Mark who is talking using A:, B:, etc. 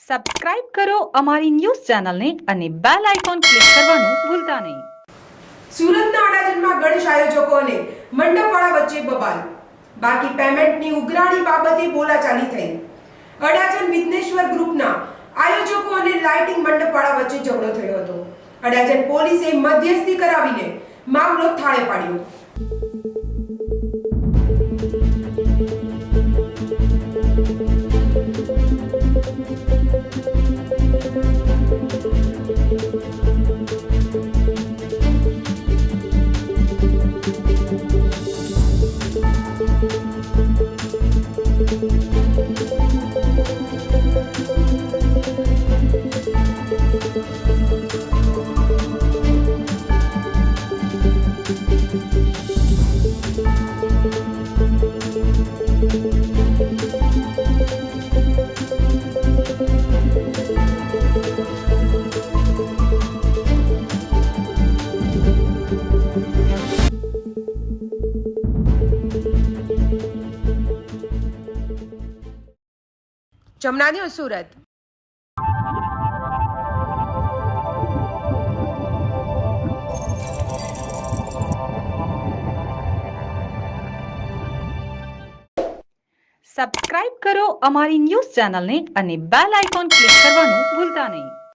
A: Subscribe કરો અમારી news ચેનલને અને બેલ આઇકોન ક્લિક કરવાનું ભૂલતા નહીં.
B: સુરતના અડાજણમાં ગણેશ આયોજકો અને મંડપવાળા વચ્ચે બબાલ. બાકી પેમેન્ટની ઉઘરાણી બાબતે બોલાચાલી થઈ. અડાજણ વિઘ્નેશ્વર ગ્રુપના આયોજકો અને લાઇટિંગ મંડપવાળા વચ્ચે ઝઘડો થયો હતો. અડાજણ પોલીસે મધ્યસ્થી કરાવીને મામલો થાળે પાડ્યો. જમના ન્યૂઝ સુરત.
A: સબસ્ક્રાઇબ કરો અમારી ન્યૂઝ ચેનલને અને બેલ આઇકોન ક્લિક કરવાનું ભૂલતા નહીં.